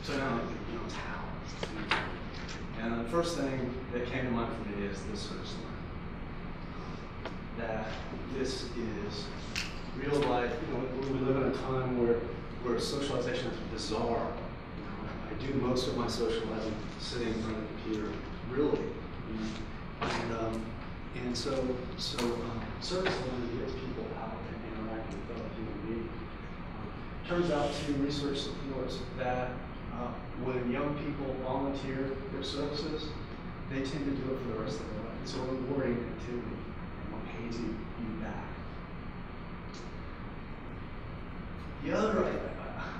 So now, it's how. And the first thing that came to mind for me is this sort of story. That this is real life. We live in a time where socialization is bizarre. I do most of my socializing sitting in front of the computer, really. And so service learning gets people out and interacting with other human beings. Turns out, too, research supports that when young people volunteer their services, they tend to do it for the rest of their life. It's a rewarding activity, and what pays you back. The other,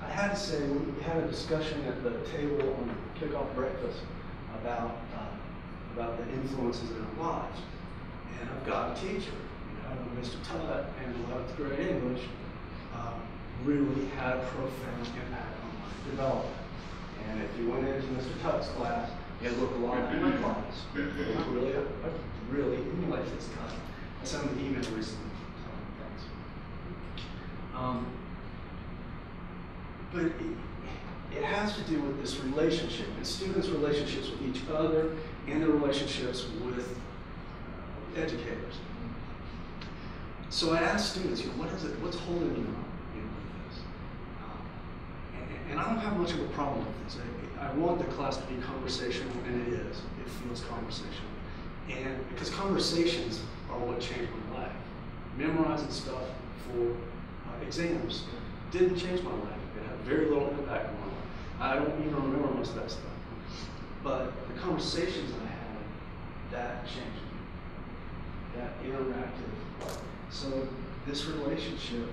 I had to say, we had a discussion at the table on kickoff breakfast about the influences in our lives. And I've got a teacher, Mr. Tutt, in 11th grade English, really had a profound impact on my development. And if you went into Mr. Tutt's class, it looked a lot like my class. I really emulate this guy. I sent him an email recently. But it has to do with this relationship, and students' relationships with each other, and their relationships with educators. So I asked students, what is it? What's holding you up with this? And I don't have much of a problem with this. I want the class to be conversational, and it is. It feels conversational. And because conversations are what changed my life. Memorizing stuff for exams didn't change my life. It had very little impact on my life. I don't even remember most of that stuff. But the conversations I had, that changed me. That interactive. So this relationship,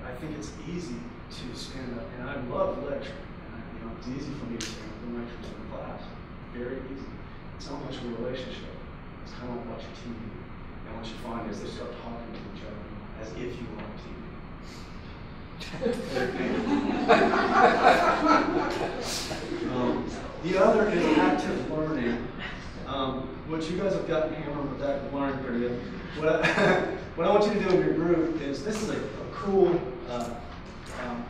I think it's easy to stand up, and I love lecturing. And it's easy for me to stand up and lecture to the class. Very easy. It's not much of a relationship. It's kind of like watching TV. And what you find is they start talking to each other as if you were on TV. The other is active learning, which you guys have gotten hammered with active learning pretty good. What I want you to do in your group is, this is a cool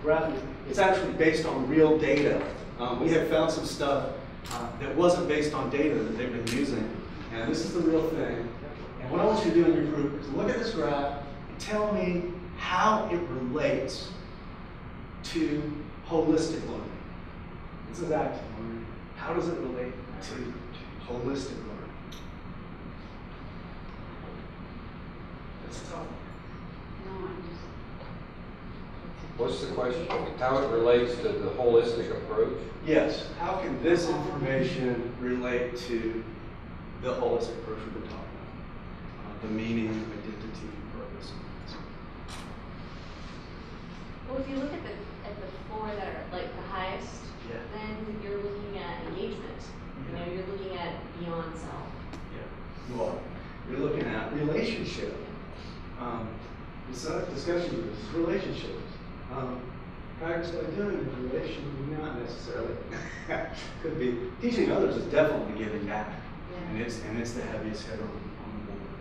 graphic. It's actually based on real data. We have found some stuff that wasn't based on data that they've been using, and this is the real thing. And what I want you to do in your group is look at this graph and tell me how it relates to holistic learning. This is active learning. How does it relate to holistic learning? That's tough. What's the question? How it relates to the holistic approach? Yes. How can this information relate to the holistic approach we've been talking about? The meaning, identity, purpose. Well, if you look at the four that are like the highest, then you're looking at engagement. You're looking at beyond self. Yeah, you are. You're looking at relationship. It's not a discussion, it's relationships. Practice by doing in relation, not necessarily. Could be. Teaching others is definitely giving back. Yeah. And it's the heaviest hitter on the board.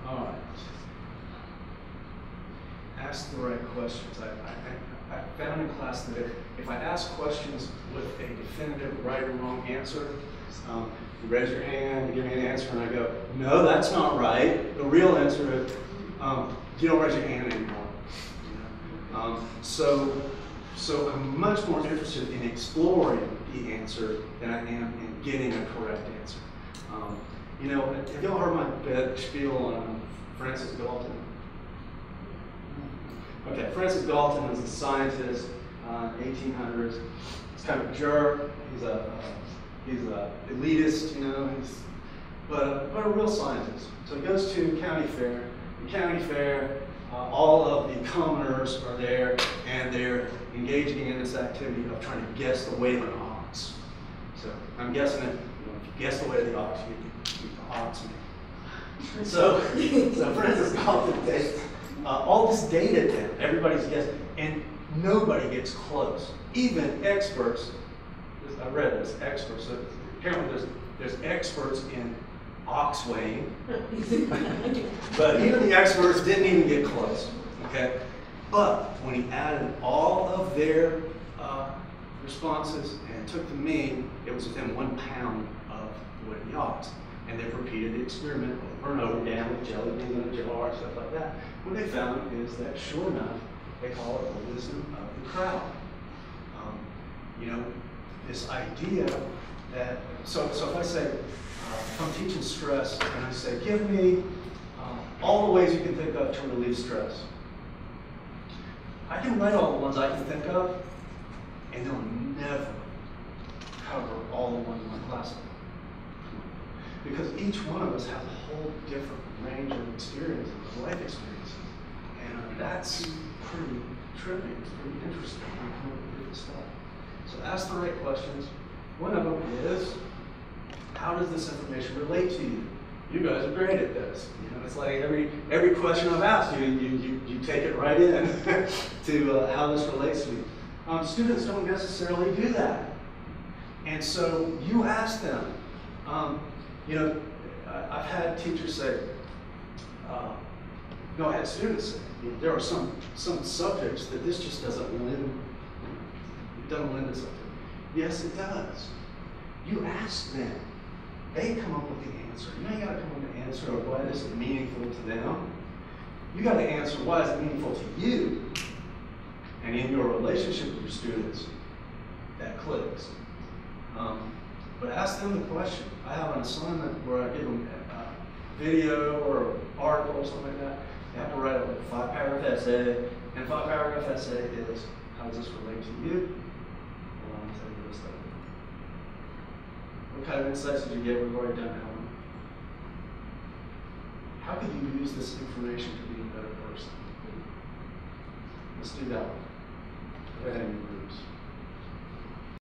All right. Ask the right questions. I found in class that if I ask questions with a definitive right or wrong answer, you raise your hand, you give me an answer, and I go, no, that's not right. The real answer is, you don't raise your hand anymore. So I'm much more interested in exploring the answer than I am in getting a correct answer. Have y'all heard my spiel on Francis Galton? Okay, Francis Galton was a scientist, 1800s. He's kind of a jerk. He's a elitist, but a real scientist. So he goes to county fair. The county fair, all of the commoners are there, and they're engaging in this activity of trying to guess the weight of an ox. So I'm guessing that if you guess the weight of the ox, you can beat the ox. So Francis Galton takes all this data down. Everybody's guessing, and nobody gets close. Even experts. I read this, experts. So apparently there's experts in ox weighing, but even the experts didn't even get close. Okay, but when he added all of their responses and took the mean, it was within 1 pound of the weight of the ox. And they've repeated the experiment over and over again with jelly beans in a jar, stuff like that. What they found is that, sure enough, they call it the wisdom of the crowd. You know, this idea that, so if I say, if I'm teaching stress, and I say, give me all the ways you can think of to relieve stress. I can write all the ones I can think of, and they'll never cover all the ones in my class. Because each one of us has a whole different range of experiences, life experiences. And that's pretty tripping, it's pretty interesting when you come up with different stuff. So ask the right questions. One of them is, how does this information relate to you? You guys are great at this. You know, it's like every question I've asked you, you take it right in to how this relates to you. Students don't necessarily do that. And so you ask them, you know, I've had teachers say, no, I had students say, you know, there are some subjects that this just doesn't lend, it doesn't lend itself to. Yes, it does. You ask them. They come up with the answer. You ain't got to come up with the answer of why this is meaningful to them. You got to answer why is it meaningful to you. And in your relationship with your students, that clicks. But ask them the question. I have an assignment where I give them a video or an article or something like that. They have to write a 5-paragraph essay. And a 5-paragraph essay is, how does this relate to you? Well, I'll tell you this stuff. What kind of insights did you get? We've already done that one. How could you use this information to be a better person? Let's do that one. Go ahead and use groups.